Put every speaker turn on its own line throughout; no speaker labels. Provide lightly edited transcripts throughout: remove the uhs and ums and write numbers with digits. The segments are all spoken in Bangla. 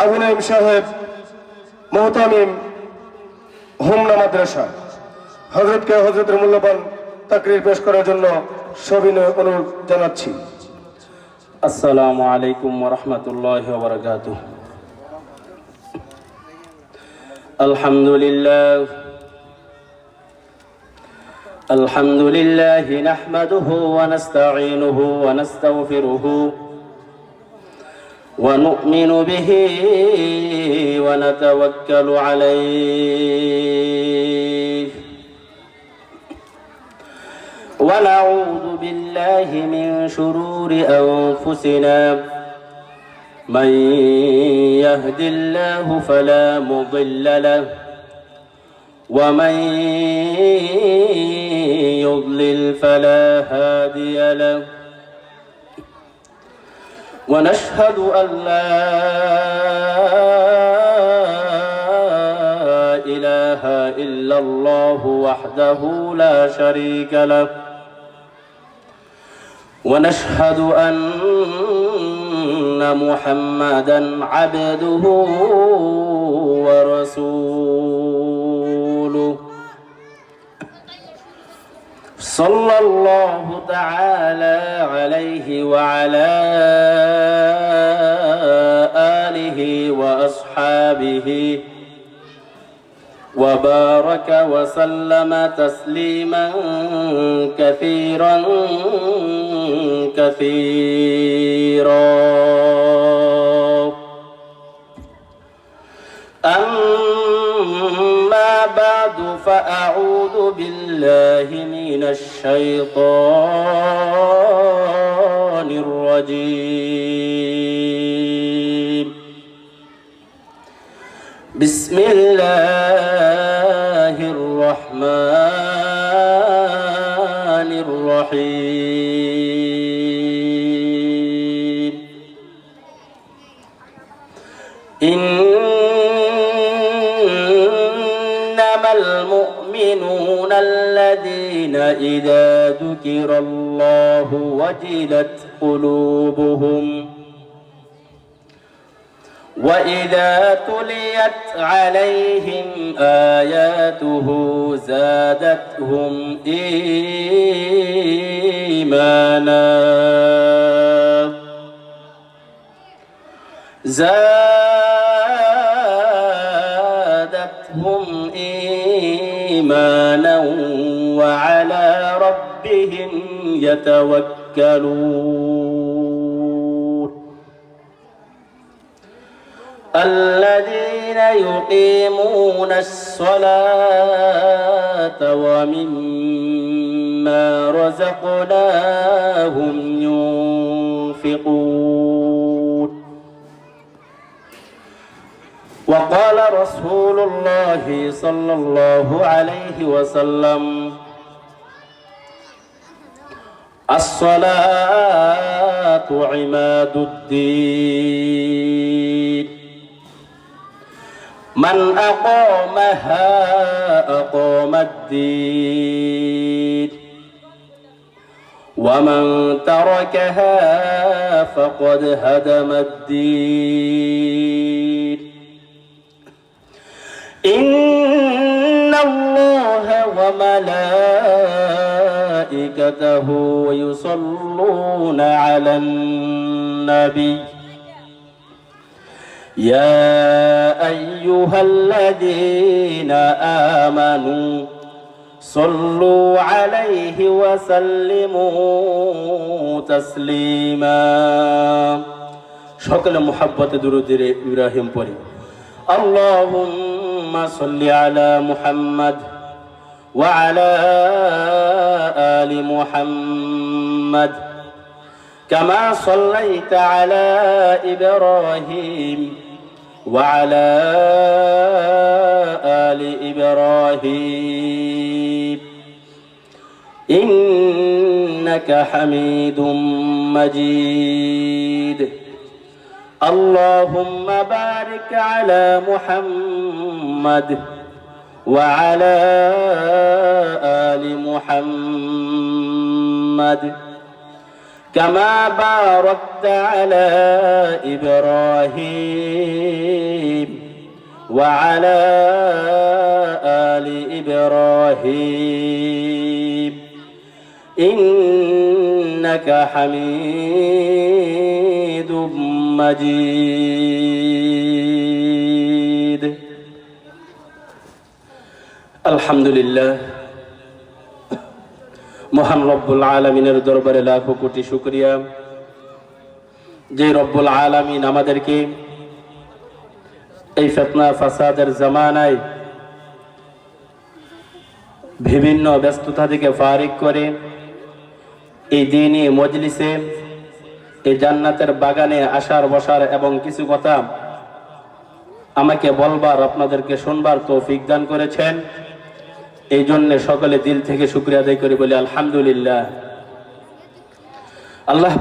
আবু নাঈম সাহেব মোহতামিম হোমনা মাদ্রাসা হযরতের মূল্যবান তাকরীর পেশ করার জন্য সবিনয় অনুরোধ জানাচ্ছি।
আসসালামু আলাইকুম ওয়া রাহমাতুল্লাহি ওয়া বারাকাতুহু। আলহামদুলিল্লাহ নাহমাদুহু ওয়া নাস্তাঈনুহু ওয়া নাস্তাগফিরুহু ওয়া নু'মিনু বিহি ওয়া নাতাওয়াক্কালু আলাইহি ওয়া নাউযু বিল্লাহি মিন শুরুরি আনফুসিনা মান ইয়াহদিল্লাহু ফালা মুদিল্লা লাহু ওয়া মান يضلل فلا هادي له ونشهد أن لا إله إلا الله وحده لا شريك له ونشهد أن محمدا عبده ورسوله صلى الله تعالى عليه وعلى آله وأصحابه وبارك وسلم تسليما كثيرا كثيرا. أما بعد فأعوذ بالله من الشيطان الرجيم. بسم الله الرحمن الرحيم. إنما المؤمنون الذين إذا ذكر الله وجلت قلوبهم وإذا تليت عليهم آياته زادتهم إيمانا وعلى ربهم يتوكلون. الذين يقيمون الصلاة ومما رزقناهم ينفقون. وقال رسول الله صلى الله عليه وسلم: الصلاة عماد الدين، من أقامها أقام الدين، ومن تركها فقد هدم الدين. إن الله وملائكته يصلون على النبي يا أيها الذين آمنوا صلوا عليه وسلموا تسليما. সকলে মুহাব্বতে দুরূদ ইব্রাহিম পড়ি। اللهم صل على محمد وعلى آل محمد كما صليت على إبراهيم وعلى آل إبراهيم إنك حميد مجيد. اللهم بارك على محمد وعلى آل محمد كما باركت على إبراهيم وعلى آل إبراهيم إنك حميد مجيد الحمد لله মহান রব্বুল আলামিনের দরবারে লাখো কোটি শুকরিয়া যে রব্বুল আলামিন আমাদেরকে এই ফিতনা ফাসাদের জামানায় বিভিন্ন ব্যস্ততা থেকে ফারিগ করে এই দিনী মজলিসে এই জান্নাতের বাগানে আসার বসার এবং কিছু কথা আমাকে বলবার আপনাদেরকে শুনবার তৌফিক দান করেছেন এই জন্য সকলে দিল থেকে শুকরিয়া আদায় করে বলি আলহামদুলিল্লাহ। আল্লাহ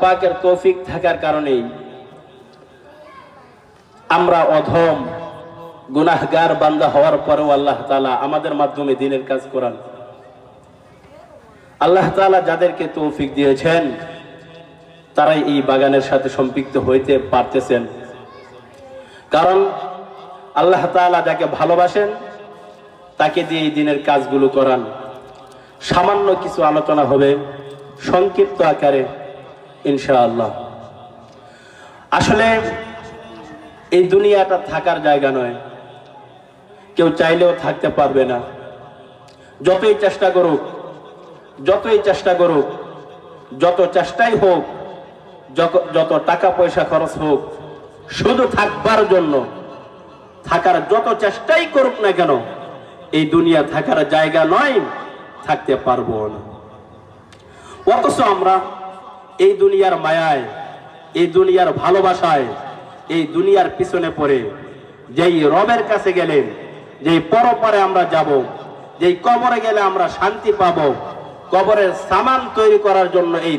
পাকের তৌফিক থাকার কারণেই আমরা অধম গুনাহগার বান্দা হওয়ার পরেও আল্লাহ তাআলা আমাদের মাধ্যমে দ্বীনের কাজ করান। আল্লাহ তাআলা যাদেরকে তৌফিক দিয়েছেন তারাই এই বাগানের সাথে সম্পৃক্ত হইতে পারতেছেন, কারণ আল্লাহ তাআলা যাকে ভালোবাসেন তাকে দিয়ে এই দিনের কাজগুলো করান। সামান্য কিছু আলোচনা হবে সংক্ষিপ্ত আকারে ইনশাআল্লাহ। আসলে এই দুনিয়াটা থাকার জায়গা নয়, কেউ চাইলেও থাকতে পারবে না। যতই চেষ্টা করুক, যত চেষ্টাই হোক, যত টাকা পয়সা খরচ হোক, শুধু থাকবার জন্য থাকার যত চেষ্টাই করুক না কেন, এই দুনিয়া থাকার জায়গা নয়, থাকতে পারবো না। অথচ আমরা এই দুনিয়ার মায়ায়, এই দুনিয়ার ভালোবাসায়, এই দুনিয়ার পিছনে পড়ে যেই রবের কাছে গেলেন, যেই পরপারে আমরা যাব, যেই কবরে গেলে আমরা শান্তি পাবো, কবরের সামান তৈরি করার জন্য এই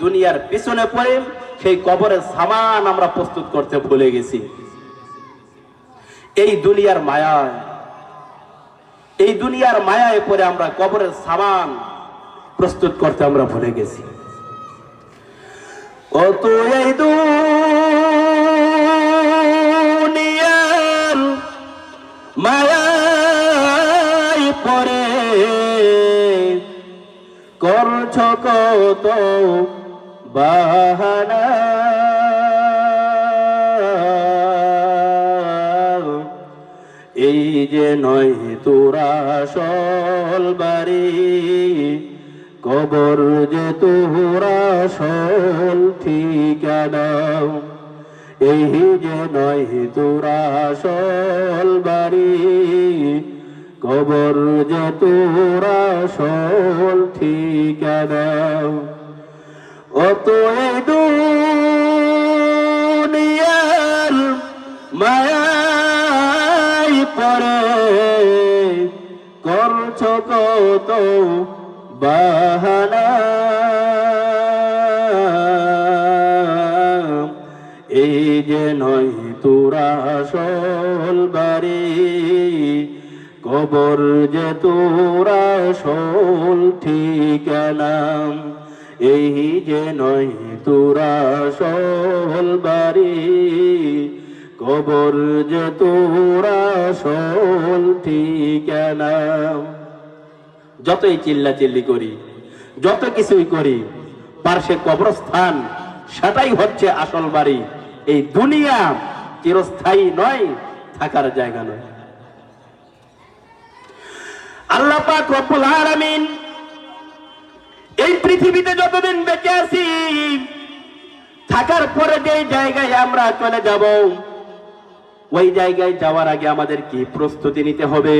দুনিয়ার পিছনে পড়ে সেই কবরের সামান আমরা প্রস্তুত করতে ভুলে গেছি। এই দুনিয়ার মায়ায় পরে আমরা কবরের সামান প্রস্তুত করতে আমরা ভুলে গেছি। অত এই দুনিয়ার মায়ায় পরে করছ কত বাহানা, এই যে নয় তোরা আসল বাড়ি, কবর যে তোরা আসল ঠিকানা। এই যে নয় তোরা আসল বাড়ি, কবর যে তোরা আসল ঠিকানা। অত এই দুনিয়ার মায়া পরে করছ কত বাহানা, এই যে নয় তোরা আসল বাড়ি, কবর যে তোরা আসল ঠিকানা। এই যে নয় তোরা আসল বাড়ি, কবর যে তোরা আসল ঠিকানা। যতই চিল্লাচিল্লি করি, যত কিছুই করি, পার্শ্বে কবরস্থান সেটাই হচ্ছে আসল বাড়ি। এই দুনিয়া চিরস্থায়ী নয়, থাকার জায়গা নয়। আল্লাহ পাক রব্বুল আলামিন এই পৃথিবীতে যতদিন বেঁচে আছি, থাকার পরে যে জায়গায় আমরা চলে যাব, ওই জায়গায় যাওয়ার আগে আমাদের কি প্রস্তুতি নিতে হবে,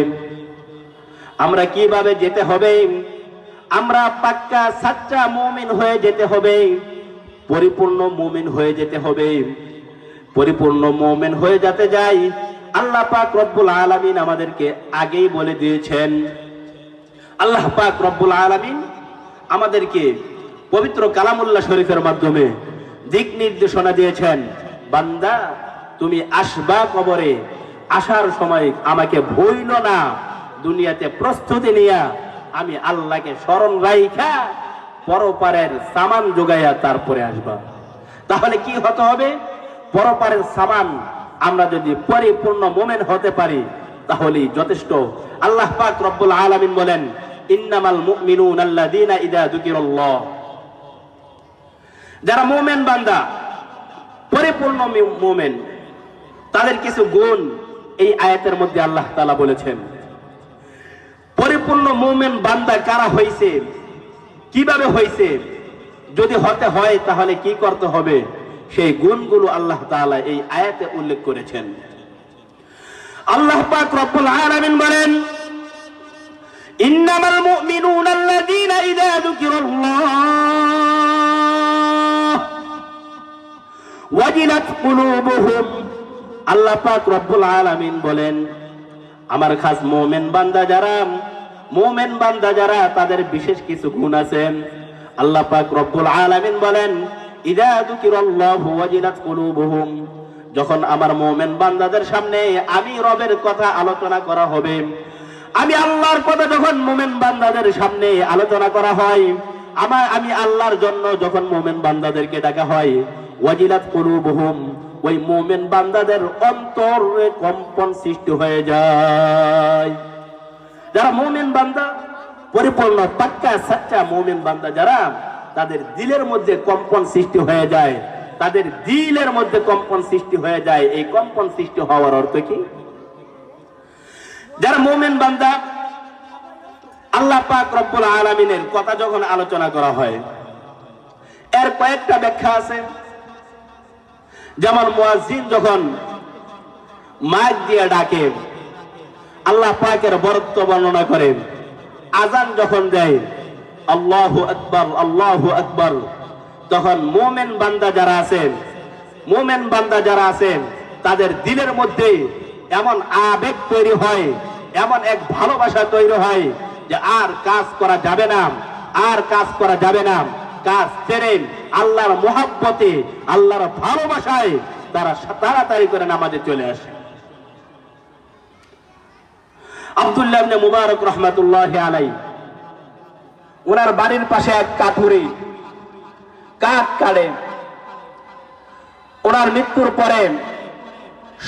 আমরা কিভাবে যেতে হবে, আমরা পাক্কা সাচ্চা মুমিন হয়ে যেতে হবে, পরিপূর্ণ মুমিন হয়ে যেতে হবে। পরিপূর্ণ মুমিন হয়ে যেতে যাই, আল্লাহ পাক রব্বুল আলামিন আমাদেরকে আগেই বলে দিয়েছেন। আল্লাহ পাক রব্বুল আলামিন আমাদেরকে পবিত্র কালামুল্লাহ শরীফের মাধ্যমে দিক নির্দেশনা দিয়েছেন, বান্দা তুমি আসবা কবরে, আসার সময় আমাকে ভুইল না, দুনিয়াতে প্রস্তুতি নিয়া আমি আল্লাহকে স্মরণ রাইখা পরপারের সামান যোগাইয়া তারপরে আসবা। তাহলে কি হতে হবে? পরপারের সামান আমরা যদি পরিপূর্ণ মুমিন হতে পারি তাহলেই যথেষ্ট। আল্লাহ পাক রব্বুল আলামিন বলেন, ইন্নামাল মুমিনুনা আল্লাযীনা ইযা যুকিরাল্লাহ, যারা মুমিন বান্দা, পরিপূর্ণ মুমিন, তাদের কিছু গুণ এই আয়াতের মধ্যে আল্লাহ তাআলা বলেছেন। পরিপূর্ণ মুমিন বান্দা কারা হইছে, কিভাবে হইছে, যদি হতে হয় তাহলে কি করতে হবে, সেই গুণগুলো আল্লাহ তাআলা এই আয়াতে উল্লেখ করেছেন। আল্লাহ পাক রব্বুল আলামিন বলেন, ইন্নামাল মুমিনুনা আল্লাযীনা ইযা যুকিরাল্লাহ ওয়াজিলাত কুলুবুহুম। আল্লাহ পাক রব্বুল আলামিন বলেন, আমার খাস মুমিন বান্দা যারা, মুমিন বান্দা যারা, তাদের বিশেষ কিছু গুণ আছে। আল্লাহ পাক রব্বুল আলামিন বলেন, ইযা যুকিরাল্লাহু ওয়াজিলাত কুলুবুহুম, যখন আমার মুমিন বান্দাদের সামনে আমি রবের কথা আলোচনা করা হবে, আমি আল্লাহর কথা যখন মুমিন বান্দাদের সামনে আলোচনা করা হয়, আমি আল্লাহর জন্য যখন মুমিন বান্দাদেরকে ডাকা হয়, ওয়াজিলাত কুলুবুহুম, ওই মুমিন বান্দাদের অন্তরে কম্পন সৃষ্টি হয়ে যায়। যারা মুমিন বান্দা, পরিপূর্ণ পাক্কা সচ্চা মুমিন বান্দা যারা, তাদের দিলের মধ্যে কম্পন সৃষ্টি হয়ে যায়, তাদের দিলের মধ্যে কম্পন সৃষ্টি হয়ে যায়। এই কম্পন সৃষ্টি হওয়ার অর্থ কি? যারা মুমিন বান্দা, আল্লাহ পাক রব্বুল আলামিনের কথা যখন আলোচনা করা হয়, এর কয়েকটা ব্যাখ্যা আছে। যেমন মুয়াজ্জিন যখন মাইক দিয়ে ডাকে, আল্লাহ পাকের বরত্ব বর্ণনা করে। আজান যখন দেয়, আল্লাহু আকবার আল্লাহু আকবার, তখন মুমিন বান্দা যারা আছেন, মুমিন বান্দা যারা আছেন, তাদের দিলের মধ্যে এমন আবেগ তৈরি হয়, এমন এক ভালোবাসা তৈরি হয় যে আর কাজ করা যাবে না, আর কাজ করা যাবে না। কাজ ছেড়ে আল্লাহর মুহাব্বতে, আল্লাহর ভালোবাসায় তারা তাড়াতাড়ি করে নামাজে চলে আসে। আব্দুল্লাহ ইবনে মুবারক রাহমাতুল্লাহি আলাইহি, ওনার বাড়ির পাশে এক কাঠুরি কাঠ কাটে। ওনার মৃত্যুর পরে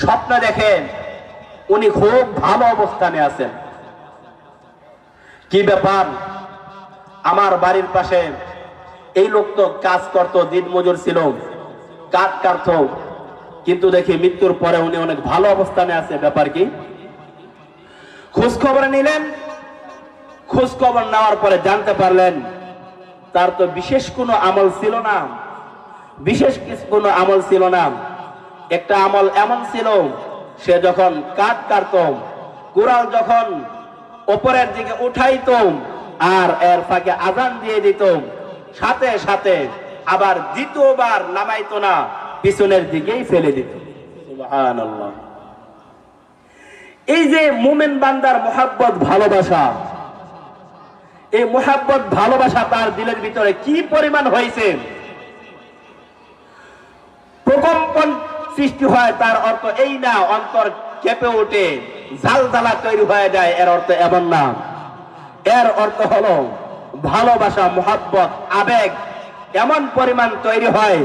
স্বপ্ন দেখেন উনি খুব ভালো অবস্থানে আছেন। কি ব্যাপার? আমার বাড়ির পাশে এই লোক তো কাজ করতো, দিন মজুর ছিল, কাঠ কাটতো, কিন্তু দেখি মৃত্যুর পরে উনি অনেক ভালো অবস্থানে আছে। ব্যাপার কি? খোঁজ খবর নিলেন। খোঁজ খবর নেওয়ার পরে জানতে পারলেন তার তো বিশেষ কোনো আমল ছিল না, বিশেষ কোনো আমল ছিল না। একটা আমল এমন ছিল, সে যখন কাঠ কাটতো, কুড়াল যখন উপরের দিকে উঠাইতো আর এর ফাঁকে আজান দিয়ে দিত, সাথে সাথে আবার দ্বিতীয়বার নামাইতো না, পিছনের দিকেই ফেলে দিত। সুবহানাল্লাহ। এই যে মুমিন বান্দার মুহাব্বত, ভালোবাসা, এই মুহাব্বত ভালোবাসা তার দিলের ভিতরে কি পরিমাণ হয়েছে, প্রকম্পন সৃষ্টি হয়, তার অর্থ এই না অন্তর কেঁপে ওঠে, ঝালঝালা তৈরি হয়ে যায়, এর অর্থ এমন না। এর অর্থ হলো ভালোবাসা, মুহাব্বত, আবেগ এমন পরিমাণ তৈরি হয়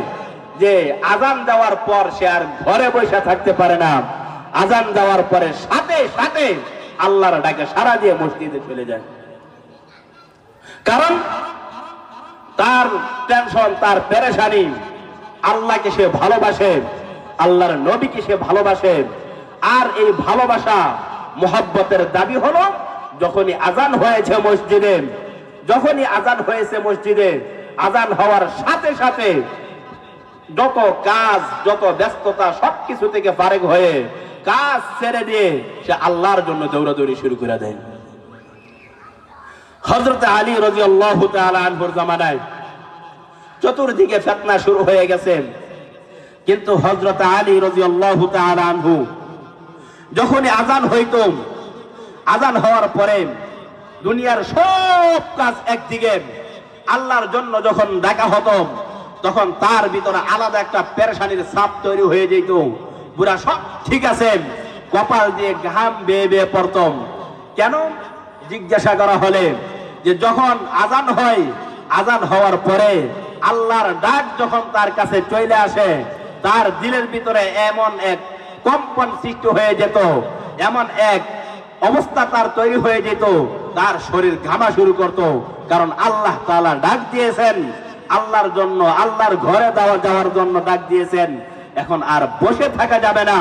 যে আজান দেওয়ার পর সে আর ঘরে বসে থাকতে পারে না। আজান দেওয়ার পরে সাথে সাথে আল্লাহর ডাকে সাড়া দিয়ে মসজিদে চলে যায়। কারণ তার টেনশন, তার পেরেশানি, আল্লাহকে সে ভালোবাসে, আল্লাহর নবীকে সে ভালোবাসে। আর এই ভালোবাসা মুহাব্বতের দাবি হলো যখনই আজান হয়েছে মসজিদে, যখনই আজান হয়েছে মসজিদে, আজান হওয়ার সাথে সাথে যত কাজ, যত ব্যস্ততা, সবকিছু থেকে ফারেক হয়ে কাজ ছেড়ে দিয়ে সে আল্লাহর জন্য দৌড়াদৌড়ি শুরু করে দেয়। হযরত আলী রাদিয়াল্লাহু তাআলা আনহুর জামানায় চতুর্দিকে ফিতনা শুরু হয়ে গেছে, কিন্তু হযরত আলী রাদিয়াল্লাহু তাআলা আনহু যখনই আজান হইতো, আজান হওয়ার পরে দুনিয়ার সব কাজ একদিকে, আল্লাহর জন্য যখন ডাকা হতো, তখন তার ভিতরে আলাদা একটা পেরেশানির ছাপ তৈরি হয়ে যেত। পুরা সব ঠিক আছে, কপাল দিয়ে ঘাম বেয়ে বেয়ে পড়তাম। কেন? জিজ্ঞাসা করা হলে যে যখন আজান হয়, আজান হওয়ার পরে আল্লাহর ডাক যখন তার কাছে চলে আসে, তার দিলের ভিতরে এমন এক কম্পন সৃষ্টি হয়ে যেত, এমন এক অবস্থা তার তৈরি হয়ে যেত, তার শরীর ঘামা শুরু করত। কারণ আল্লাহ তাআলা ডাক দিয়েছেন আল্লাহর জন্য, আল্লাহর ঘরে যাওয়ার জন্য ডাক দিয়েছেন। এখন আর বসে থাকা যাবে না,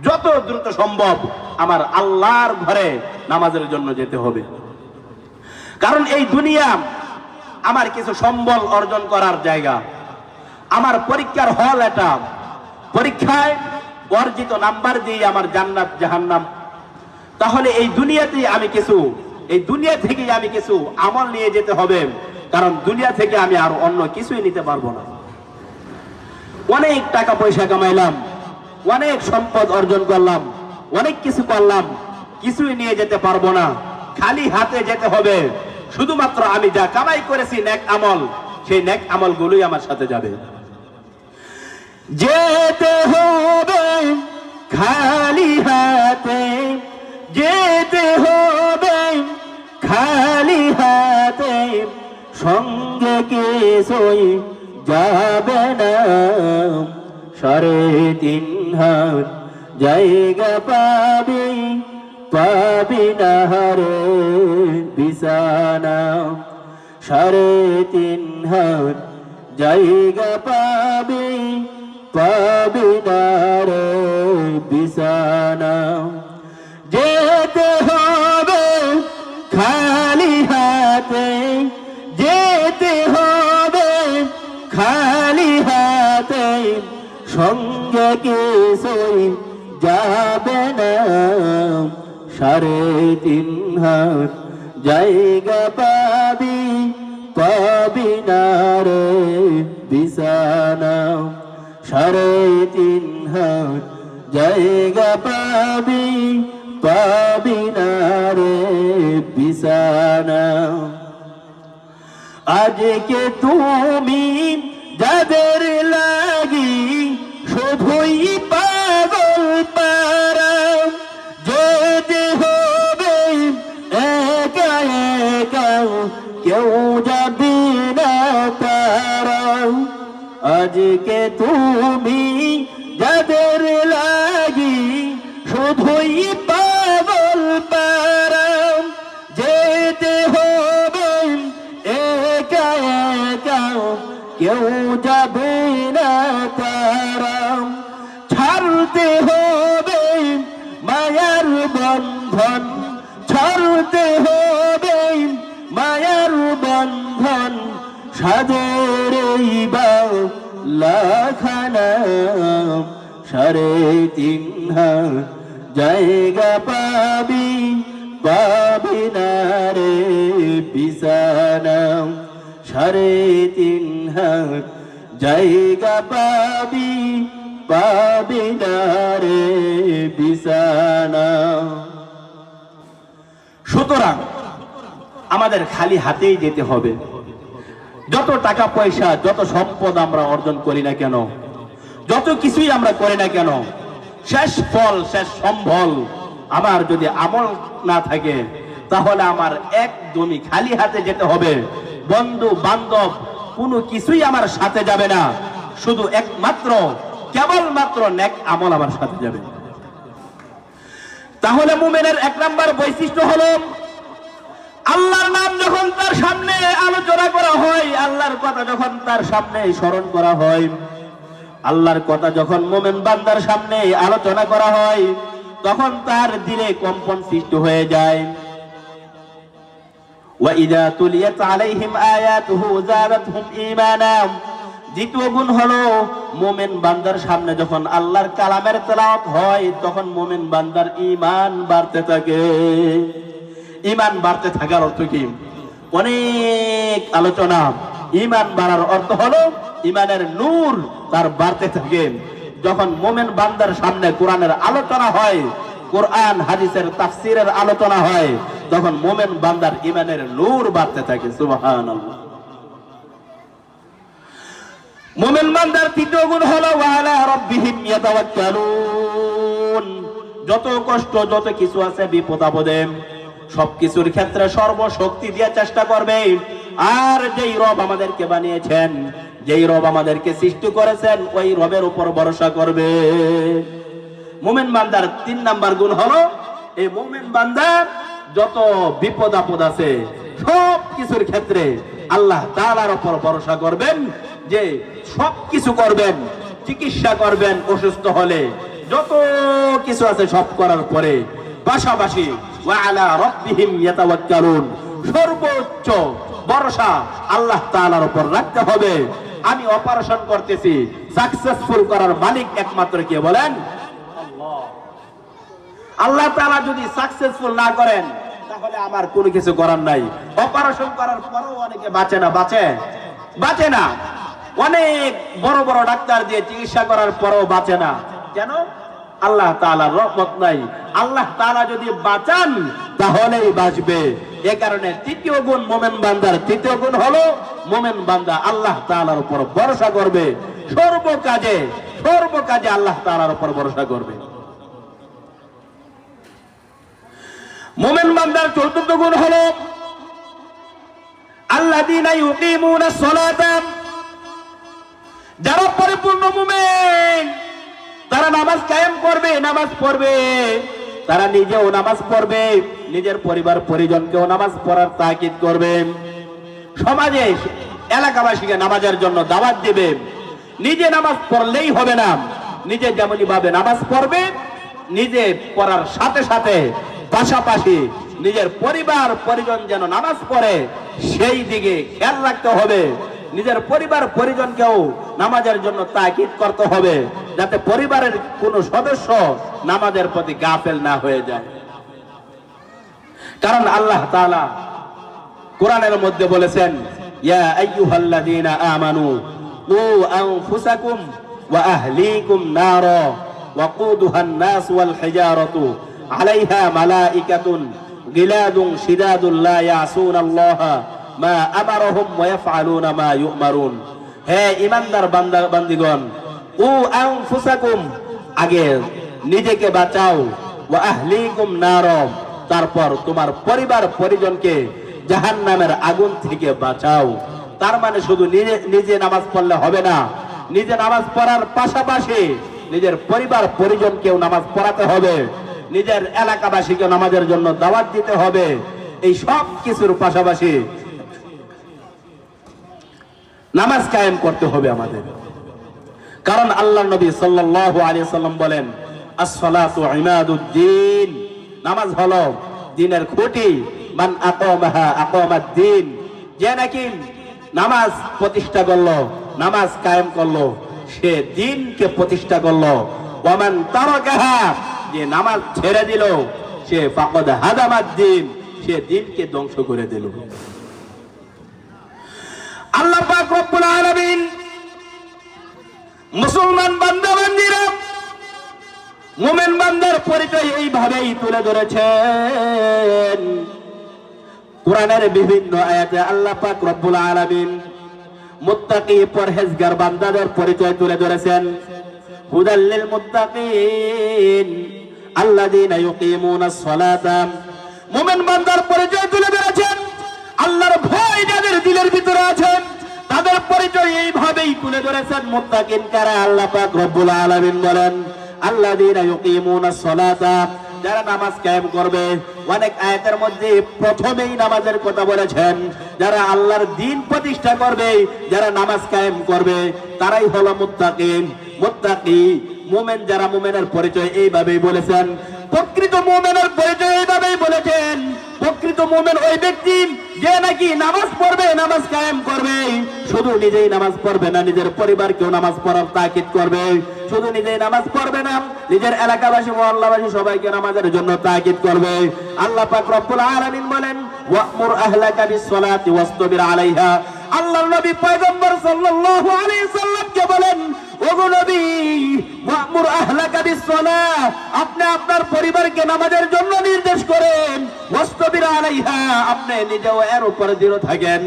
যত দ্রুত সম্ভব আমার আল্লাহর ঘরে নামাজের জন্য যেতে হবে। কারণ এই দুনিয়া আমার কিছু সম্বল অর্জন করার জায়গা, আমার পরীক্ষার হল। এটা পরীক্ষায় অর্জিত নাম্বার দিয়ে আমার জান্নাত জাহান্নাম। তাহলে এই দুনিয়াতেই আমি কিছু, এই দুনিয়া থেকেই আমি কিছু আমল নিয়ে যেতে হবে, কারণ দুনিয়া থেকে আমি আর অন্য কিছুই নিতে পারবো না। অনেক টাকা পয়সা কামাইলাম, অনেক সম্পদ অর্জন করলাম, অনেক কিছু করলাম, কিছুই নিয়ে যেতে পারবো না। খালি হাতে যেতে হবে। শুধুমাত্র আমি যা কামাই করেছি নেক আমল, সেই নেক আমলগুলোই আমার সাথে যাবে। যেতে হবে খালি হাতে, যেতে হবে খালি হাতে, সঙ্গে কিছুই যাবে না। 3.5 হাত জায়গা পাবি, পাবি না রে বিছানা। 3.5 হাত জায়গা পাবি, পাবি না রে বিছানা। যেতে হবে খালি হাতে, যেতে হবে খালি হাতে, সঙ্গে কিছুই যাবে না। 3.5 হাত জায়গা পাবি, পাবি না রে বিছানা। 3.5 হাত জায়গা পাবি, পাবি না রে বিছানা। আজকে তুমি যাদের লাগি শুধুই পাগল পারা, যেতে হবে একা একা, কেউ যাবে না তারা। আজকে তুমি যাদের লাগি শুধুই পাগল পারা, যেতে হবে একা একা, কেউ যাবে না তারা। ছাড়তে হবে মায়ার বন্ধন, ছাড়তে হবে মায়ার বন্ধন, সাদের লাখানা। 3.5 হাত জায়গা পাবি, পাবি না রে বিছানা। 3.5 হাত জায়গা পাবি, পাবি না রে বিছানা। সুতরাং আমাদের খালি হাতেই যেতে হবে। যত টাকা পয়সা, যত সম্পদ আমরা অর্জন করি না কেন, যত কিছুই আমরা করি না কেন, শেষ ফল, শেষ সম্বল আমার যদি আমল না থাকে, তাহলে আমার একদমই খালি হাতে যেতে হবে। বন্ধু বান্ধব কোনো কিছুই আমার সাথে যাবে না, শুধু একমাত্র কেবলমাত্র নেক আমল আমার সাথে যাবে। তাহলে মুমিনের 1 নাম্বার বৈশিষ্ট্য হলো, আল্লাহর নাম যখন তার সামনে আলোচনা করা হয়, আল্লাহর কথা যখন তার সামনে স্মরণ করা হয়, আল্লাহর কথা যখন মুমিন বান্দার সামনে আলোচনা করা হয়, তখন তার দিলে কম্পন সৃষ্টি হয়ে যায়। وَإِذَا تُلِيَتْ عَلَيْهِمْ آيَاتُهُ زَادَتْهُمْ ঈমানা। দ্বিতীয় গুণ হলো, মুমিন বান্দার সামনে যখন আল্লাহর কালামের তেলাওয়াত হয়, তখন মুমিন বান্দার ঈমান বাড়তে থাকে। ঈমান বাড়তে থাকার অর্থ কি? অনেক আলোচনা। ঈমান বাড়ার অর্থ হলো ঈমানের নূর তার বাড়তে থাকে। যখন মুমিন বান্দার সামনে কোরআনের আলোচনা হয়, কোরআন হাদিসের তাফসীরের আলোচনা হয়, তখন মুমিন বান্দার ঈমানের নূর বাড়তে থাকে। সুবহানাল্লাহ। মুমিন বান্দার তৃতীয় গুণ হলো ওয়ালা রাব্বিহিম ইয়াতাওয়াক্কালুন। যত কষ্ট, যত কিছু আছে বিপদ আপদে, সবকিছুর ক্ষেত্রে সর্বশক্তি দিয়ে চেষ্টা করবে। আর যেই রব আমাদেরকে বানিয়েছেন, যেই রব আমাদেরকে সৃষ্টি করেছেন, ওই রবের উপর ভরসা করবে। মুমিন বান্দার 3 নাম্বার গুণ হলো, এই মুমিন বান্দা যত বিপদ আপদ আছে সব কিছুর ক্ষেত্রে আল্লাহ তাআলার উপর ভরসা করবেন, যে সব কিছু করবেন, চিকিৎসা করবেন অসুস্থ হলে, যত কিছু আছে সব করার পরে পাশাপাশি ওয়া আলা রাব্বিহিম ইয়াতাওয়াক্কালুন, সর্বোচ্চ ভরসা আল্লাহ তাআলার উপর রাখতে হবে। আমি অপারেশন করতেছি, সাকসেসফুল করার মালিক একমাত্র কে বলেন? আল্লাহ তাআলা যদি সাকসেসফুল না করেন তাহলে আমার কোনো কিছু করার নাই। অপারেশন করার পরেও অনেকে বাঁচে না, বাঁচে না। অনেক বড় বড় ডাক্তার দিয়ে চিকিৎসা করার পরেও বাঁচে না। কেন? আল্লাহ তাআলার রহমত নাই। আল্লাহ তাআলা যদি বাঁচান তাহলেই বাঁচবে। এ কারণে তৃতীয় গুণ মুমিন বান্দার, তৃতীয় গুণ হলো মুমিন বান্দা আল্লাহ তাআলার উপর ভরসা করবে। সর্বকাজে আল্লাহ তাআলার উপর ভরসা করবে। মুমিন বান্দার চতুর্থ গুণ হলো আল্লাযীনা ইউকিমুনাস সালাতা, যারা পরিপূর্ণ মুমিন তারা নামাজ কায়েম করবে, নামাজ পড়বে, তারা নিজেও নামাজ পড়বে, নিজের পরিবার পরিজনকেও নামাজ পড়ার তাকিদ করবে, সমাজে এলাকাবাসীকে নামাজের জন্য দাওয়াত দিবে। নিজে নামাজ পড়লেই হবে না, নিজে যেমনই ভাবে নামাজ পড়বে, নিজে পড়ার সাথে সাথে পাশাপাশি নিজের পরিবার পরিজন যেন নামাজ পড়ে সেই দিকে খেয়াল রাখতে হবে। নিজের পরিবার পরিজনকেও নামাজের জন্য তাকিদ করতে হবে, যাতে পরিবারের কোনো সদস্য নামাজের প্রতি গাফেল না হয়ে যায়। কারণ আল্লাহ তাআলা কোরআনের মধ্যে বলেছেন, ইয়া আইয়ুহাল্লাযীনা আমানু কু আনফুসাকুম ওয়া আহলিকুম নারা ওয়াকুদুহান নাস ওয়াল হিজারাতু আলাইহা মালাইকাতুন গিলাদুন শিদাদুন লা ইয়াসুনাল্লাহা মা আমারহুম ওয়া ইয়াফআলুনা মা ইউমারুন। হে ঈমানদার বান্দিগণ, উ আনফুসাকুম, আগে নিজেকে বাঁচাও, ওয়া আহলিকুম নার, তারপর তোমার পরিবার পরিজনকে জাহান্নামের আগুন থেকে বাঁচাও। তার মানে শুধু নিজে নামাজ পড়লে হবে না, নিজে নামাজ পড়ার পাশাপাশি নিজের পরিবার পরিজনকেও নামাজ পড়াতে হবে, নিজের এলাকাবাসীকে নামাজের জন্য দাওয়াত দিতে হবে। এই সব কিছুর পাশাপাশি নামাজ কায়েম করতে হবে আমাদের। কারণ আল্লাহ নবী সাল্লাল্লাহু আলাইহি সাল্লাম বলেন, as-salatu ইমাদুদ্দিন, নামাজ হলো দ্বীনের খুঁটি। মান আকামাহা আকামাদ-দ্বীন, যে নাকি নামাজ প্রতিষ্ঠা করলো, নামাজ কায়েম করলো, সে দ্বীনকে প্রতিষ্ঠা করলো। ওয়া মান তারাকাহা, যে নামাজ ছেড়ে দিল, সে ফাকাদ হাদামাদ-দ্বীন, সে দ্বীনকে ধ্বংস করে দিল। আল্লাহ পাক রব্বুল আলামিন মুসলমান বান্দা-বান্দীরা মুমিন বান্দার পরিচয় এইভাবেই তুলে ধরেছেন। কোরআনের বিভিন্ন আয়াতে আল্লাহ পাক রব্বুল আলামিন মুত্তাকি পরহেজগার বান্দাদের পরিচয় তুলে ধরেছেন। হুদাল লিল মুত্তাকিন আল্লাযীনা ইউকিমুনাস সালাতা, মুমিন বান্দার পরিচয় তুলে ধরেছেন। আল্লাহর ভয় যাদের দিলের ভিতরে আছে তাদের পরিচয় এইভাবেই তুলে ধরেছেন। মুত্তাকিন কারা? আল্লাহ পাক রব্বুল আলামিন বলেন, আল্লাযীনা ইউকিমুনাস সালাতা, যারা নামাজ কায়েম করবে। অনেক আয়াতের মধ্যে প্রথমেই নামাজের কথা বলেছেন। যারা আল্লাহর দ্বীন প্রতিষ্ঠা করবে, যারা নামাজ কায়েম করবে, তারাই হলো মুত্তাকিন। মুত্তাকি মুমিন যারা, মুমিনের পরিচয় এইভাবেই বলেছেন। প্রকৃত মুমিনের পরিচয় এইভাবেই বলেছেন। প্রকৃত মুমিন ওই ব্যক্তি যে নাকি নামাজ পড়বে, নামাজ কায়েম করবে, শুধু নিজেই নামাজ পড়বে না, নিজের পরিবারকেও নামাজ পড়ার তাকিদ করবে। শুধু নিজেই নামাজ পড়বে না, নিজের এলাকাবাসী মহল্লাবাসী সবাইকে নামাজের জন্য তাকিদ করবে। আল্লাহ পাক রব্বুল আলামিন বলেন, ওয়া'মুর আহলাকা বিস-সালাতি ওয়াসতাবির আলাইহা। আল্লাহর নবী পয়গম্বর সাল্লাল্লাহু আলাইহি সাল্লামকে বলেন, ওগো নবী, ওয়া'মুর আহলাকা বিস-সালাহ, আপনি আপনার পরিবারকে নামাজের জন্য নির্দেশ করেন। ওয়াসতাবির আলাইহা, আপনি নিজেও এর উপরে দৃঢ় থাকেন,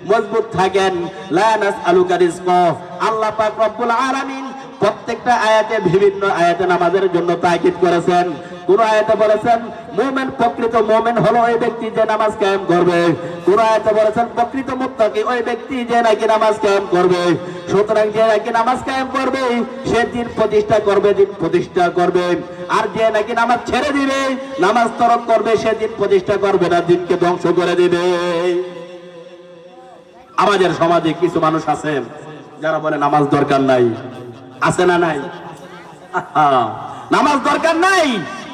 মজবুত থাকেন। লা নাসআলুকা রিজকা, আল্লাহ পাক রব্বুল আলামিন প্রত্যেকটা আয়াতে বিভিন্ন আয়াতে নামাজের জন্য তাকিদ করেছেন। কোন আয়াতে বলেছেন মুমিন, প্রকৃত মুমিন হলো ওই ব্যক্তি যে নামাজ কায়েম করবে। কোন আয়াতে বলেছেন প্রকৃত মুত্তাকি ওই ব্যক্তি যে নাকি নামাজ কায়েম করবে। সুতরাং যে নাকি নামাজ কায়েম করবে সে দিন প্রতিষ্ঠা করবে, দিন প্রতিষ্ঠা করবে। আর যে নাকি নামাজ ছেড়ে দিবে, নামাজ তরক করবে, সে দিন প্রতিষ্ঠা করবে না, দিনকে ধ্বংস করে দিবে। আমাদের সমাজে কিছু মানুষ আছে যারা বলে নামাজ দরকার নাই। আছে না নাই? নামাজ দরকার নাই।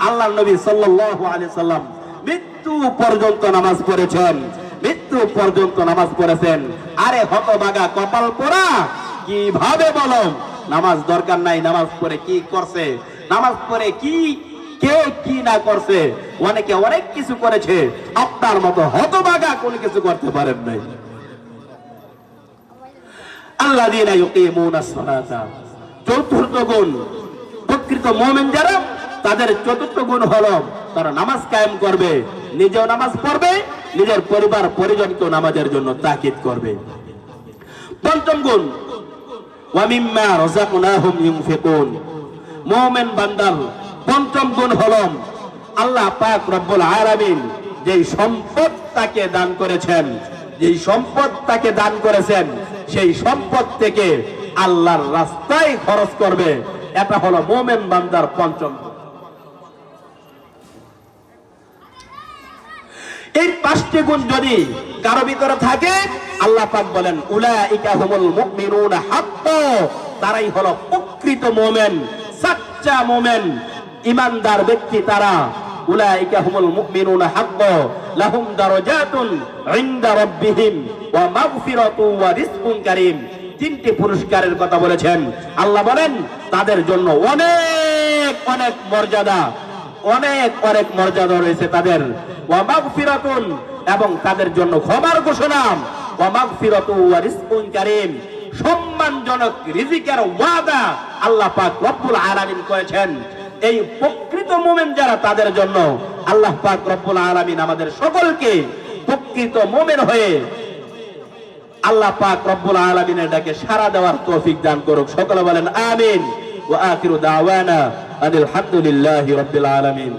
আল্লাহর নবী সাল্লাল্লাহু আলাইহি সাল্লাম মৃত্যু পর্যন্ত নামাজ পড়েছেন, মৃত্যু পর্যন্ত নামাজ পড়েছেন। আরে হতভাগা কপাল পোড়া, কিভাবে বলো নামাজ দরকার নাই? নামাজ পড়ে কি করছে? নামাজ পড়ে কি কে কি না করছে? অনেকে অনেক কিছু করেছে, আপনার মতো হতভাগা কোনো কিছু করতে পারেন নাই। আল্লাযীনা ইউকিমুনাস সালাতা, চতুর্থ গুণ প্রকৃত মুমিন যারা, তাদের চতুর্থ গুণ হলো তারা নামাজ কায়েম করবে, নিজেও নামাজ পড়বে, নিজের পরিবার পরিজনকেও নামাজের জন্য তাকিদ করবে। পঞ্চম গুণ ওয়া মিম্মা রাযাকনাহুম ইউনফিকুন, মুমিন বান্দার পঞ্চম গুণ হলো আল্লাহ পাক রব্বুল আলামিন যেই সম্পদ তাকে দান করেছেন, যেই সম্পদ তাকে দান করেছেন, সেই সম্পদ থেকে আল্লাহর রাস্তায় খরচ করবে। এটা হলো মুমিন বান্দার পঞ্চম গুণ। এই পাঁচটি গুণ যদি কারো ভিতরে থাকে, আল্লাহ পাক বলেন উলাইকা হুমুল মুমিনুনা হাক্কান, তারাই হলো প্রকৃত মুমিন, সাচ্চা মুমিন, ঈমানদার ব্যক্তি তারা। উলাইকা হুমুল মুমিনুনা হাক্কান লাহুম দারাজাতুন ইনদা রাব্বিহিম ওয়া মাগফিরাতুন ওয়া রিজকুন কারীম। তিনটি পুরস্কারের কথা বলেছেন। আল্লাহ বলেন তাদের জন্য অনেক অনেক মর্যাদা, অনেক অনেক মর্যাদা রয়েছে তাদের। ওয়া মাগফিরাতুন, এবং তাদের জন্য ক্ষমার ঘোষণা। ওয়া মাগফিরাতুন ওয়া রিজকুন কারীম, সম্মানজনক রিজিকের ওয়াদা আল্লাহ পাক রব্বুল আলামিন করেছেন। এই প্রকৃত মুমিন যারা, তাদের জন্য আল্লাহ পাক রব্বুল আলামিন আমাদের সকলকে প্রকৃত মুমিন হয়ে আল্লাহ পাক রব্বুল আলামিনের ডাকে সাড়া দেওয়ার তৌফিক দান করুক। সকলে বলেন আমিন। ওয়া আখিরু দাওয়ানা আনিল হামদুলিল্লাহি রাব্বিল আলামিন।